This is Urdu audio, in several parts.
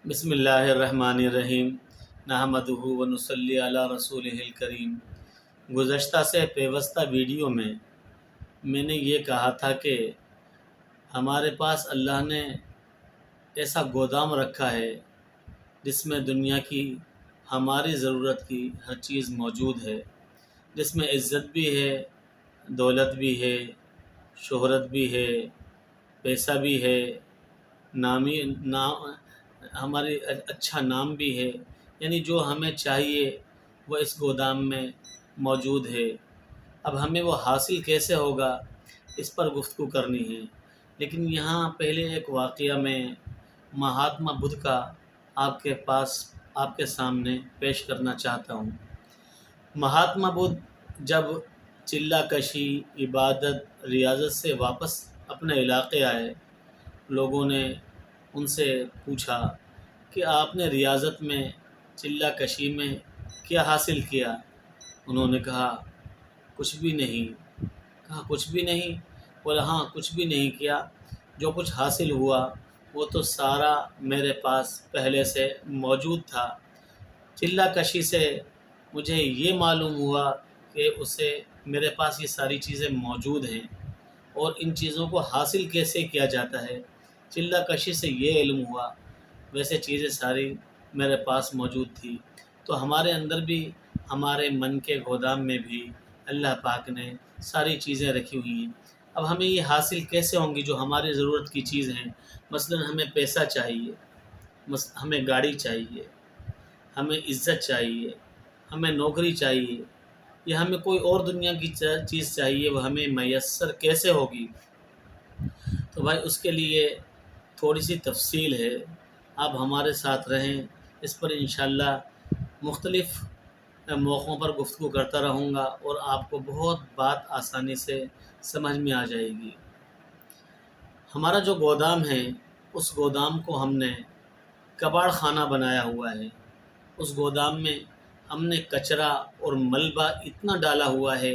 بسم اللہ الرحمن الرحیم نحمدہ و نصلی علی رسولہ الکریم۔ گزشتہ سے پیوستہ ویڈیو میں نے یہ کہا تھا کہ ہمارے پاس اللہ نے ایسا گودام رکھا ہے جس میں دنیا کی ہماری ضرورت کی ہر چیز موجود ہے، جس میں عزت بھی ہے، دولت بھی ہے، شہرت بھی ہے، پیسہ بھی ہے، ہماری اچھا نام بھی ہے، یعنی جو ہمیں چاہیے وہ اس گودام میں موجود ہے۔ اب ہمیں وہ حاصل کیسے ہوگا اس پر گفتگو کرنی ہے، لیکن یہاں پہلے ایک واقعہ میں مہاتما بدھ کا آپ کے سامنے پیش کرنا چاہتا ہوں۔ مہاتما بدھ جب چلہ کشی، عبادت، ریاضت سے واپس اپنے علاقے آئے، لوگوں نے ان سے پوچھا کہ آپ نے ریاضت میں، چلہ کشی میں کیا حاصل کیا؟ انہوں نے کہا کچھ بھی نہیں۔ کہا کچھ بھی نہیں؟ بولا ہاں کچھ بھی نہیں کیا، جو کچھ حاصل ہوا وہ تو سارا میرے پاس پہلے سے موجود تھا۔ چلہ کشی سے مجھے یہ معلوم ہوا کہ میرے پاس یہ ساری چیزیں موجود ہیں، اور ان چیزوں کو حاصل کیسے کیا جاتا ہے، چلہ کشی سے یہ علم ہوا، ویسے چیزیں ساری میرے پاس موجود تھی۔ تو ہمارے اندر بھی، ہمارے من کے گودام میں بھی اللہ پاک نے ساری چیزیں رکھی ہوئی ہیں۔ اب ہمیں یہ حاصل کیسے ہوں گی جو ہماری ضرورت کی چیز ہیں؟ مثلا ہمیں پیسہ چاہیے، ہمیں گاڑی چاہیے، ہمیں عزت چاہیے، ہمیں نوکری چاہیے، یا ہمیں کوئی اور دنیا کی چیز چاہیے، وہ ہمیں میسر کیسے ہوگی؟ تو بھائی اس کے لیے تھوڑی سی تفصیل ہے، آپ ہمارے ساتھ رہیں، اس پر انشاءاللہ مختلف موقعوں پر گفتگو کرتا رہوں گا، اور آپ کو بہت بات آسانی سے سمجھ میں آ جائے گی۔ ہمارا جو گودام ہے، اس گودام کو ہم نے کباڑ خانہ بنایا ہوا ہے۔ اس گودام میں ہم نے کچرا اور ملبہ اتنا ڈالا ہوا ہے،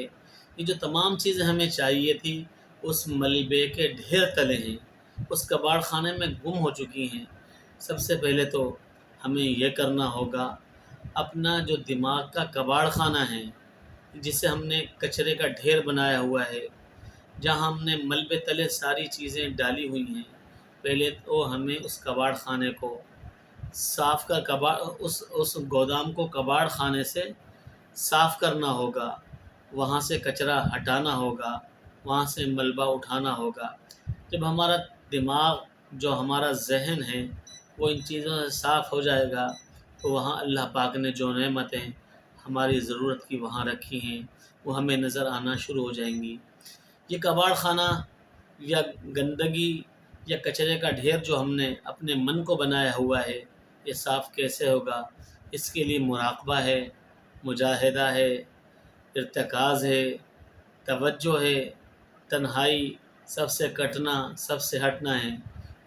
یہ جو تمام چیزیں ہمیں چاہیے تھی اس ملبے کے ڈھیر تلے ہیں، اس کباڑ خانے میں گم ہو چکی ہیں۔ سب سے پہلے تو ہمیں یہ کرنا ہوگا، اپنا جو دماغ کا کباڑ خانہ ہے، جسے ہم نے کچرے کا ڈھیر بنایا ہوا ہے، جہاں ہم نے ملبے تلے ساری چیزیں ڈالی ہوئی ہیں، پہلے تو ہمیں اس کباڑ خانے کو صاف اس گودام کو کباڑ خانے سے صاف کرنا ہوگا، وہاں سے کچرا ہٹانا ہوگا، وہاں سے ملبہ اٹھانا ہوگا۔ جب ہمارا دماغ، جو ہمارا ذہن ہے، وہ ان چیزوں سے صاف ہو جائے گا، تو وہاں اللہ پاک نے جو نعمتیں ہماری ضرورت کی وہاں رکھی ہیں وہ ہمیں نظر آنا شروع ہو جائیں گی۔ یہ کباڑ خانہ یا گندگی یا کچرے کا ڈھیر جو ہم نے اپنے من کو بنایا ہوا ہے، یہ صاف کیسے ہوگا؟ اس کے لیے مراقبہ ہے، مجاہدہ ہے، ارتکاز ہے، توجہ ہے، تنہائی، سب سے کٹنا، سب سے ہٹنا ہے۔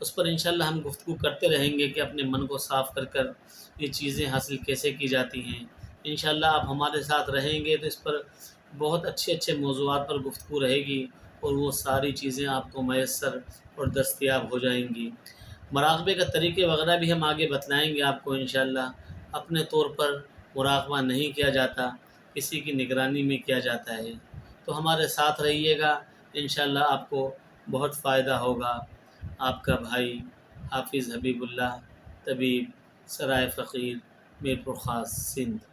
اس پر انشاءاللہ ہم گفتگو کرتے رہیں گے کہ اپنے من کو صاف کر یہ چیزیں حاصل کیسے کی جاتی ہیں۔ انشاءاللہ آپ ہمارے ساتھ رہیں گے تو اس پر بہت اچھے موضوعات پر گفتگو رہے گی، اور وہ ساری چیزیں آپ کو میسر اور دستیاب ہو جائیں گی۔ مراقبے کا طریقے وغیرہ بھی ہم آگے بتلائیں گے آپ کو انشاءاللہ۔ اپنے طور پر مراقبہ نہیں کیا جاتا، کسی کی نگرانی میں کیا جاتا ہے۔ تو ہمارے ساتھ رہیے گا، انشاءاللہ آپ کو بہت فائدہ ہوگا۔ آپ کا بھائی حافظ حبیب اللہ، طبیب، سرائے فقیر، میرپور خاص، سندھ۔